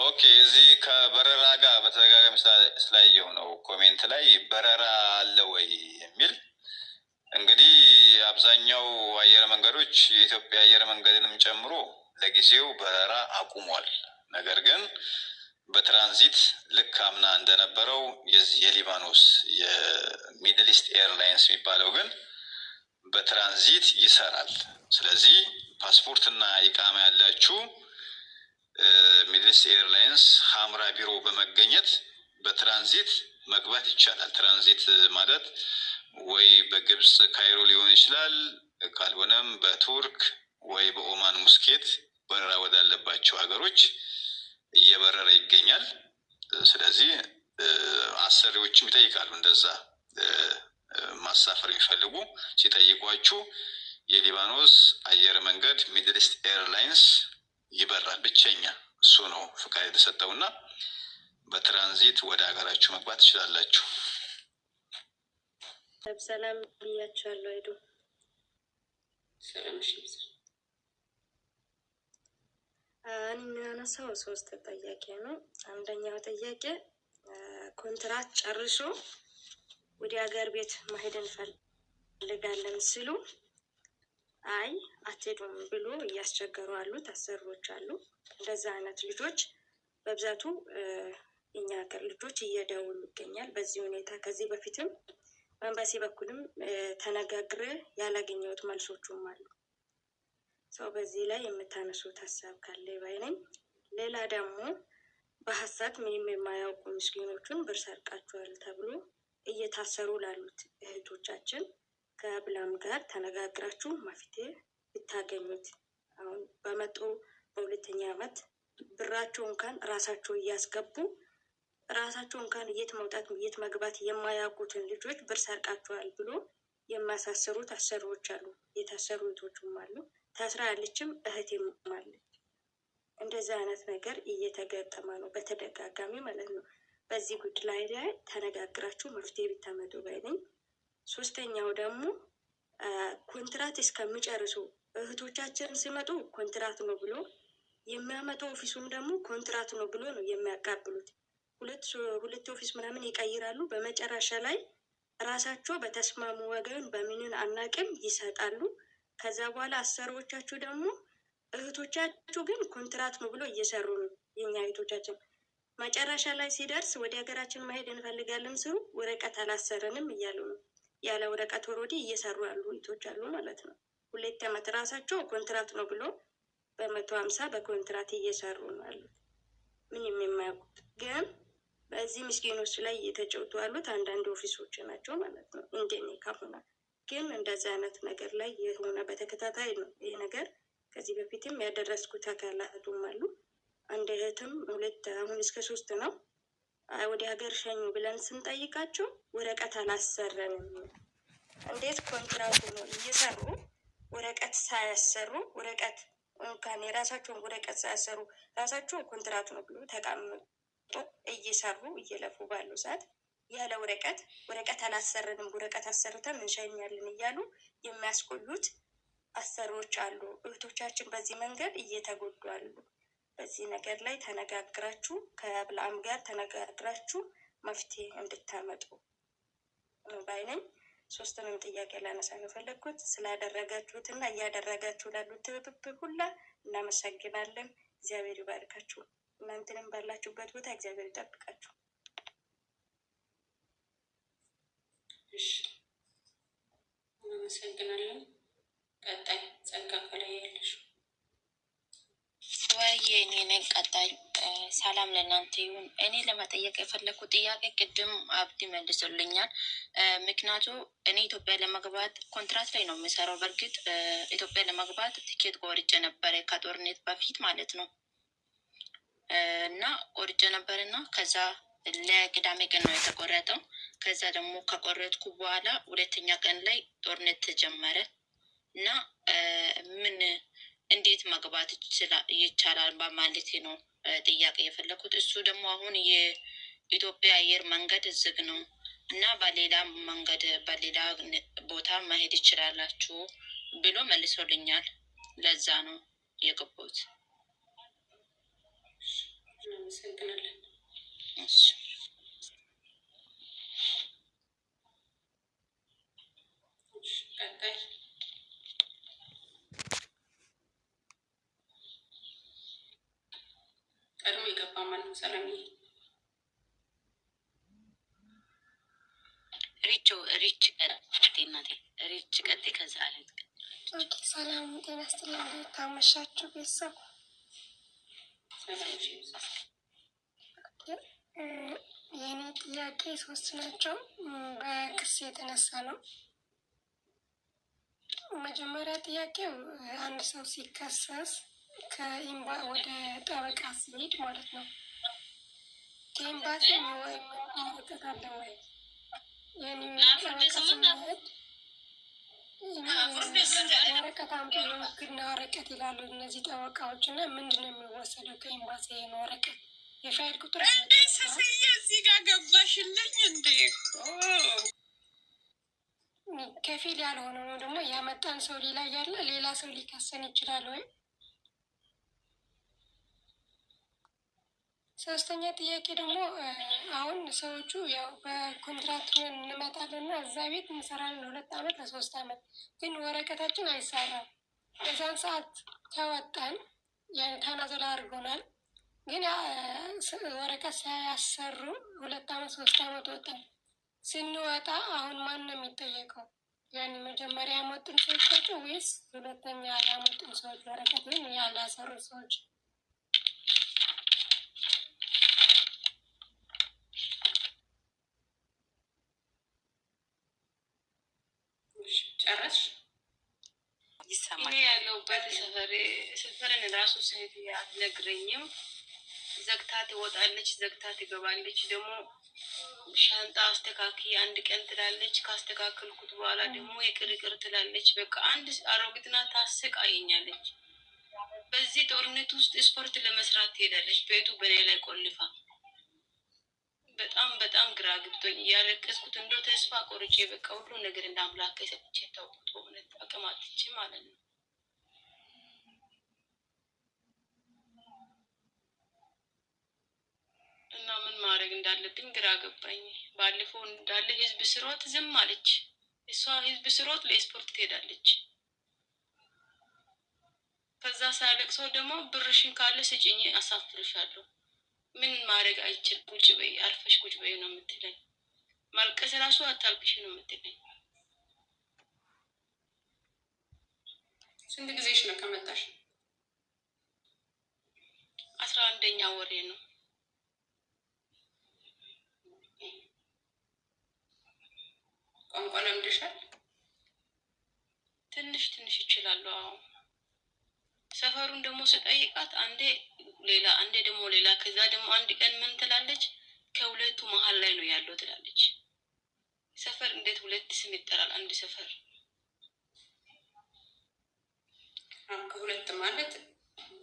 ኦኬ እዚህ ከበረራ ጋር በተደጋጋሚ ስላየው ነው ኮሜንት ላይ በረራ አለ ወይ የሚል። እንግዲህ አብዛኛው አየር መንገዶች የኢትዮጵያ አየር መንገድንም ጨምሮ ለጊዜው በረራ አቁሟል። ነገር ግን በትራንዚት ልክ አምና እንደነበረው የዚህ የሊባኖስ የሚድል ኢስት ኤርላይንስ የሚባለው ግን በትራንዚት ይሰራል። ስለዚህ ፓስፖርትና ኢቃማ ያላችሁ ሚድል ኢስት ኤርላይንስ ሐምራ ቢሮ በመገኘት በትራንዚት መግባት ይቻላል። ትራንዚት ማለት ወይ በግብጽ ካይሮ ሊሆን ይችላል፣ ካልሆነም በቱርክ ወይ በኦማን ሙስኬት በረራ ወዳለባቸው ሀገሮች እየበረረ ይገኛል። ስለዚህ አሰሪዎችም ይጠይቃሉ፣ እንደዛ ማሳፈር የሚፈልጉ ሲጠይቋችሁ የሊባኖስ አየር መንገድ ሚድል ኢስት ኤርላይንስ ይበራል፣ ብቸኛ እሱ ነው ፍቃድ የተሰጠውና በትራንዚት ወደ ሀገራችሁ መግባት ትችላላችሁ። ሰላም ብያችኋለሁ። አይዱ ሰላም ሽብስ የሚያነሳው 3 ጥያቄ ነው። አንደኛው ጥያቄ ኮንትራት ጨርሶ ወደ ሀገር ቤት መሄድ እንፈልጋለን ሲሉ አይ አትሄዱም ብሎ እያስቸገሩ አሉት አሰሪዎች አሉ። እንደዛ አይነት ልጆች በብዛቱ እኛ ሀገር ልጆች እየደወሉ ይገኛል። በዚህ ሁኔታ ከዚህ በፊትም በኤምባሲ በኩልም ተነጋግሬ ያላገኘሁት መልሶቹም አሉ። ሰው በዚህ ላይ የምታነሱት ሀሳብ ካለ ባይነኝ። ሌላ ደግሞ በሀሰት ምንም የማያውቁ ምስኪኖቹን ብር ሰርቃቸዋል ተብሎ እየታሰሩ ላሉት እህቶቻችን ከብላም ጋር ተነጋግራችሁ መፍትሄ ብታገኙት። አሁን በመጡ በሁለተኛ ዓመት ብራቸው እንኳን ራሳቸው እያስገቡ ራሳቸው እንኳን የት መውጣት የት መግባት የማያውቁትን ልጆች ብር ሰርቃቸዋል ብሎ የሚያሳስሩት አሰሪዎች አሉ። የታሰሩ እህቶችም አሉ። ታስራ ያለችም እህቴም አለች። እንደዛ አይነት ነገር እየተገጠመ ነው በተደጋጋሚ ማለት ነው። በዚህ ጉዳይ ላይ ተነጋግራችሁ መፍትሄ ብታመጡ ባይነኝ። ሶስተኛው ደግሞ ኮንትራት እስከሚጨርሱ እህቶቻችን ሲመጡ ኮንትራት ነው ብሎ የሚያመጡ ኦፊሱም ደግሞ ኮንትራት ነው ብሎ ነው የሚያቃብሉት። ሁለት ኦፊስ ምናምን ይቀይራሉ። በመጨረሻ ላይ ራሳቸው በተስማሙ ወገን በምንን አናቅም ይሰጣሉ። ከዛ በኋላ አሰሪዎቻችሁ ደግሞ እህቶቻችሁ ግን ኮንትራት ነው ብሎ እየሰሩ ነው። የኛ እህቶቻችን መጨረሻ ላይ ሲደርስ ወደ ሀገራችን መሄድ እንፈልጋለን ስሩ ወረቀት አላሰረንም እያሉ ነው። ያለ ወረቀት ወሮዲ እየሰሩ ያሉ እህቶች አሉ ማለት ነው። 2 ዓመት ራሳቸው ኮንትራት ነው ብሎ በ150 በኮንትራት እየሰሩ ነው ያሉት። ምንም የማያውቁት ግን በዚህ ምስኪኖች ላይ እየተጫወቱ ያሉት አንዳንድ ኦፊሶች ናቸው ማለት ነው። እንደኔ ካሁና ግን እንደዚህ አይነት ነገር ላይ የሆነ በተከታታይ ነው ይሄ ነገር። ከዚህ በፊትም ያደረስኩት አካላቱም አሉ። አንድ እህትም 2 አሁን እስከ 3 ነው ወደ ሀገር ሸኙ ብለን ስንጠይቃቸው ወረቀት አላሰረንም። እንዴት ኮንትራቱ ነው እየሰሩ ወረቀት ሳያሰሩ ወረቀት እንኳን የራሳቸውን ወረቀት ሳያሰሩ ራሳቸው ኮንትራቱ ነው ብሎ ተቀምጦ እየሰሩ እየለፉ ባለው ሰዓት ያለ ወረቀት አላሰረንም ወረቀት አሰርተን እንሸኛለን እያሉ የሚያስቆዩት አሰሪዎች አሉ። እህቶቻችን በዚህ መንገድ እየተጎዱ አሉ። በዚህ ነገር ላይ ተነጋግራችሁ ከብላም ጋር ተነጋግራችሁ መፍትሄ እንድታመጡ ባይነኝ። 3ቱንም ጥያቄ ላነሳ ነው ፈለግኩት። ስላደረጋችሁትና እያደረጋችሁ ላሉት ትብብር ሁላ እናመሰግናለን። እግዚአብሔር ይባርካችሁ። እናንተንም ባላችሁበት ቦታ እግዚአብሔር ይጠብቃችሁ። እሺ እናመሰግናለን። ቀጣይ ጸጋ ከላይ ያለሽ ወይ እኔ ነኝ ቀጣይ። ሰላም ለእናንተ ይሁን። እኔ ለመጠየቅ የፈለኩት ጥያቄ ቅድም አብዲ መልሶልኛል። ምክንያቱ እኔ ኢትዮጵያ ለመግባት ኮንትራት ላይ ነው የምሰራው። በእርግጥ ኢትዮጵያ ለመግባት ቲኬት ቆርጬ ነበረ ከጦርነት በፊት ማለት ነው። እና ቆርጬ ነበርና ከዛ ለቅዳሜ ቀን ነው የተቆረጠው። ከዛ ደግሞ ከቆረጥኩ በኋላ 2ኛ ቀን ላይ ጦርነት ተጀመረ እና ምን እንዴት መግባት ይቻላል በማለት ነው ጥያቄ የፈለኩት። እሱ ደግሞ አሁን የኢትዮጵያ አየር መንገድ ዝግ ነው እና በሌላ መንገድ በሌላ ቦታ መሄድ ይችላላችሁ ብሎ መልሶልኛል። ለዛ ነው የገባሁት። ቀድሞ የገባ ማነው? ሰላምዬ ሪች ቀጤ እናቴ ሪች ቀጤ ከዛ አለት ሰላም ጤና ይስጥልኝ። እንዴት አመሻችሁ ቤተሰብ? የእኔ ጥያቄ 3 ናቸው። በክስ የተነሳ ነው። መጀመሪያ ጥያቄው አንድ ሰው ሲከሰስ ከኢምባ ወደ ጠበቃ ሲሄድ ማለት ነው ከኤምባሲ ወይም ወረቀት አለ ወይ? ጠበቃ ስንሄድ ወረቀት አምጡ የውክልና ወረቀት ይላሉ እነዚህ ጠበቃዎች እና ምንድን ነው የሚወሰደው ከኤምባሲ ይሄን ወረቀት? የፋይል ቁጥር ስፍዬ እዚህ ጋር ገባሽልኝ እንዴ? ከፊል ያልሆነ ነው ደግሞ ያመጣን ሰው ሌላ ያለ ሌላ ሰው ሊከሰን ይችላል ወይ? ሶስተኛ ጥያቄ ደግሞ አሁን ሰዎቹ ያው በኮንትራት እንመጣለን እና እዛ ቤት እንሰራለን 2 ዓመት ለ3 ዓመት ግን ወረቀታችን አይሰራም። በዛን ሰዓት ከወጣን ያን ተናዘላ አድርጎናል። ግን ወረቀት ሳያሰሩ 2 ዓመት 3 ዓመት ወጣን። ስንወጣ አሁን ማን ነው የሚጠየቀው? ያን መጀመሪያ ያመጡን ሰዎች ናቸው ወይስ ሁለተኛ ያመጡን ሰዎች ወረቀት ግን ያላሰሩ ሰዎች? ጨረስሽ? እኔ ያለሁበት ሰፈርን ራሱ ስሄድ አትነግረኝም። ዘግታ ትወጣለች፣ ዘግታ ትገባለች። ደግሞ ሻንጣ አስተካኪ አንድ ቀን ትላለች። ካስተካከልኩት በኋላ ደግሞ ይቅር ትላለች። በቃ አንድ አሮጊት ናት፣ ታሰቃየኛለች። በዚህ ጦርነት ውስጥ ስፖርት ለመስራት ትሄዳለች፣ ቤቱ በኔ ላይ ቆልፋ። በጣም ግራ ገብቶኝ እያለቀስኩት እንደው ተስፋ ቆርጬ በቃ ሁሉ ነገር እንደ አምላክ ሰጥቼ ታውቁት በእውነት አቅም አጥቼ ማለት ነው። እና ምን ማድረግ እንዳለብኝ ግራ ገባኝ። ባለፈው እንዳለ ህዝብ ስሮት ዝም አለች። እሷ ህዝብ ስሮት ለስፖርት ትሄዳለች። ከዛ ሳለቅሶ ደግሞ ብርሽን ካለ ስጭኝ አሳፍርሻለሁ። ምን ማድረግ አይችል ቁጭ በይ አርፈሽ ቁጭ በይ ነው የምትለኝ። ማልቀስ ራሱ አታልቅሽ ነው የምትለኝ። ስንት ጊዜሽ ነው ከመጣሽ? 11ኛ ወሬ ነው። ቋንቋ ለምደሻል? ትንሽ ይችላሉ። አዎ ሰፈሩን ደግሞ ስጠይቃት አንዴ ሌላ አንዴ ደግሞ ሌላ። ከዛ ደግሞ አንድ ቀን ምን ትላለች? ከሁለቱ መሀል ላይ ነው ያለው ትላለች። ሰፈር እንዴት 2 ስም ይጠራል? አንድ ሰፈር ከሁለት ማለት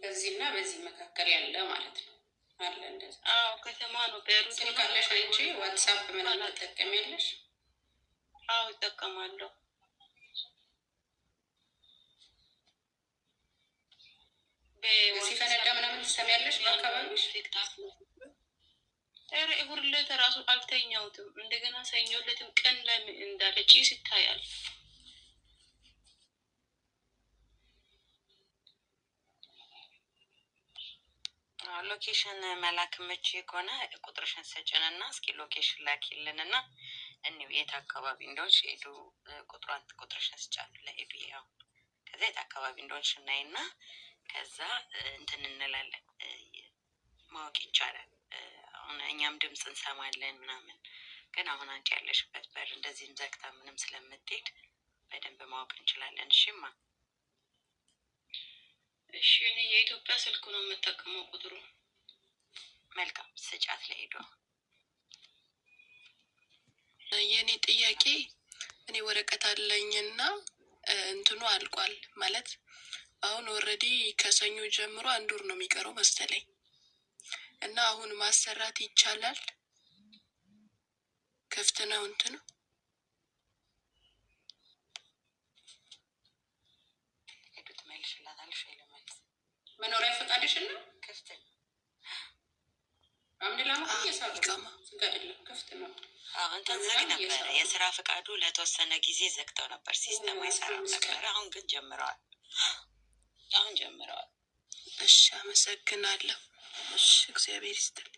በዚህና በዚህ መካከል ያለ ማለት ነው አለ እንደዛ። አዎ ከተማ ነው። ቤሩት ስልክ አለሽ አንቺ? ዋትስአፕ ምናምን ትጠቀሚያለሽ? አዎ እጠቀማለሁ። ሲፈነዳ ምናምን ትሰሚያለሽ በአካባቢሽ? እሑድ ዕለት እራሱ አልተኛሁትም። እንደገና ሰኞ ዕለትም ቀን ላይ እንዳለ ጭስ ይታያል። ሎኬሽን መላክ ምች ከሆነ ቁጥርሽን ሰጭንና እስኪ ሎኬሽን ላኪልን እና እኒው የት አካባቢ እንደሆንሽ ሄዱ ቁጥርሽን ስጫሉ ለሄዱ ያው ከዛ የት አካባቢ እንደሆንሽ እናይና ከዛ እንትን እንላለን ማወቅ ይቻላል። አሁን እኛም ድምፅ እንሰማለን ምናምን፣ ግን አሁን አንቺ ያለሽበት በር እንደዚህም ዘግታ ምንም ስለምትሄድ በደንብ ማወቅ እንችላለን። እሺማ እሺ። እኔ የኢትዮጵያ ስልክ ነው የምጠቀመው ቁጥሩ። መልካም ስጫት ለሄዱ። የኔ ጥያቄ እኔ ወረቀት አለኝና እንትኑ አልቋል ማለት አሁን ኦልሬዲ ከሰኞ ጀምሮ 1 ወር ነው የሚቀረው መሰለኝ እና አሁን ማሰራት ይቻላል? ክፍት ነው እንትኑ? ሄዱት መልሽላታለሽ ወይ ለማለት መኖሪያ ፈቃድሽ እና ክፍት ነው። አምድላማ እየሰሩ ስጋድለ ክፍት ነው። እንትን ዘግ ነበር የስራ ፈቃዱ ለተወሰነ ጊዜ ዘግተው ነበር፣ ሲስተሙ አይሰራም ነበር። አሁን ግን ጀምረዋል። እሺ አመሰግናለሁ። እሺ እግዚአብሔር ይስጥልኝ።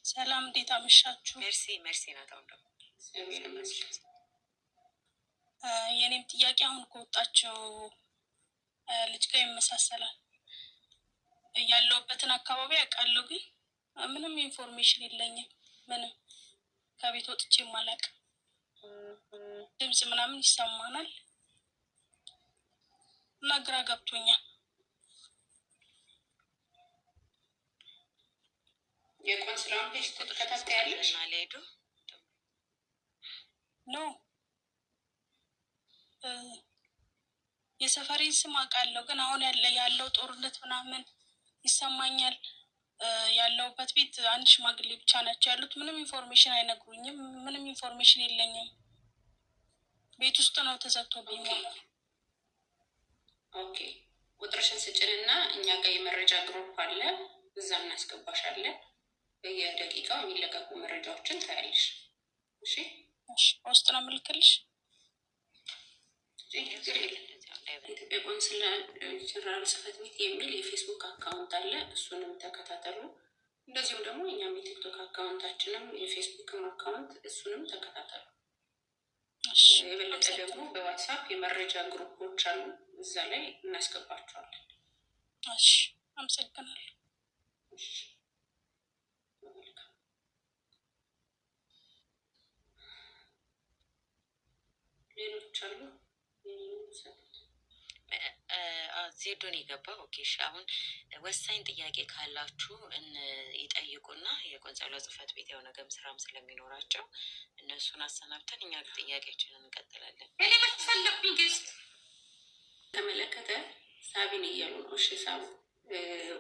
ሰላም እንዴት አመሻችሁ? ሜርሲ ናት። አሁን ደግሞ የኔም ጥያቄ አሁን ከወጣችው ልጅ ጋር ይመሳሰላል። ያለውበትን አካባቢ አውቃለሁ፣ ግን ምንም ኢንፎርሜሽን የለኝም። ምንም ከቤት ወጥቼ አላውቅም። ድምፅ ምናምን ይሰማናል እና ግራ ገብቶኛል። የቆንስላውን ፔጅ ትከታተያለሽ? ሄዱ ኖ የሰፈሬን ስም አውቃለሁ፣ ግን አሁን ያለው ጦርነት ምናምን ይሰማኛል። ያለውበት ቤት አንድ ሽማግሌ ብቻ ናቸው ያሉት። ምንም ኢንፎርሜሽን አይነግሩኝም። ምንም ኢንፎርሜሽን የለኝም። ቤት ውስጥ ነው ተዘግቶብኝ። ኦኬ፣ ቁጥርሽን ስጭንና እኛ ጋር የመረጃ ግሩፕ አለ፣ እዛ እናስገባሻለን። በየደቂቃው የሚለቀቁ መረጃዎችን ታያለሽ። እሺ፣ በውስጥ ነው የምልክልሽ። ኢትዮጵያ ቆንስላ ጀነራል ጽሕፈት ቤት የሚል የፌስቡክ አካውንት አለ፣ እሱንም ተከታተሉ። እንደዚሁም ደግሞ እኛም የቲክቶክ አካውንታችንም የፌስቡክም አካውንት እሱንም ተከታተሉ። የበለጠ ደግሞ በዋትሳፕ የመረጃ ግሩፖች አሉ፣ እዛ ላይ እናስገባቸዋለን። እሺ፣ አመሰግናለሁ። ሌሎች አሉ? ዜዶን የገባ ኦኬ። እሺ፣ አሁን ወሳኝ ጥያቄ ካላችሁ ይጠይቁና የቆንስላ ጽሕፈት ቤት ያው ነገም ስራም ስለሚኖራቸው እነሱን አሰናብተን እኛ ጥያቄያችንን እንቀጥላለን። እኔ በተፈለጉኝ ጊዜ ተመለከተ ሳቢን እያሉ ነው። እሺ፣ ሳቡ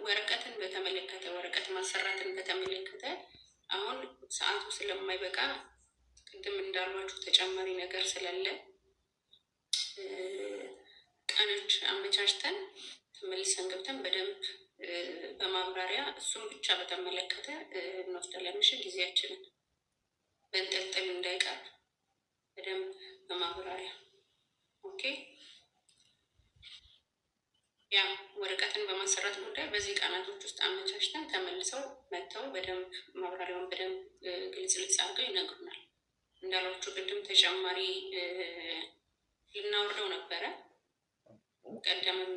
ወረቀትን በተመለከተ ወረቀት ማሰራትን በተመለከተ አሁን ሰዓቱ ስለማይበቃ ቅድም እንዳሏችሁ ተጨማሪ ነገር ስላለ ቀኖች አመቻችተን ተመልሰን ገብተን በደንብ በማብራሪያ እሱን ብቻ በተመለከተ እንወስዳለን። እሺ፣ ጊዜያችንን በንጠልጠል እንዳይቀር በደንብ በማብራሪያ ኦኬ። ያ ወረቀትን በማሰራት ጉዳይ በዚህ ቀናቶች ውስጥ አመቻችተን ተመልሰው መጥተው በደንብ ማብራሪያውን በደንብ ግልጽ አድርገው ይነግሩናል። እንዳሏችሁ ቅድም ተጨማሪ ልናወርደው ነበረ። ቀደምም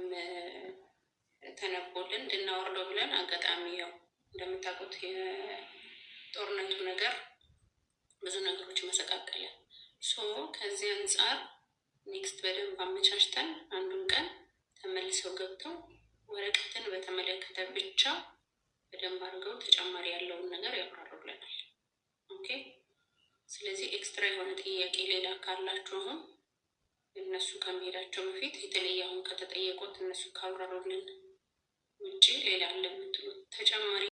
ተነቦልን እንድናወርደው ብለን አጋጣሚ ያው እንደምታውቁት የጦርነቱ ነገር ብዙ ነገሮች መሰቃቀለ። ከዚህ አንጻር ኔክስት በደንብ አመቻችተን አንዱን ቀን ተመልሰው ገብተው ወረቀትን በተመለከተ ብቻ በደንብ አድርገው ተጨማሪ ያለውን ነገር ያብራሩልናል። ኦኬ። ስለዚህ ኤክስትራ የሆነ ጥያቄ ሌላ ካላችሁ አሁን እነሱ ከመሄዳቸው በፊት የተለየ አሁን ከተጠየቁት እነሱ ካብራሩልን ውጭ ሌላ አለ የምትሉት ተጨማሪ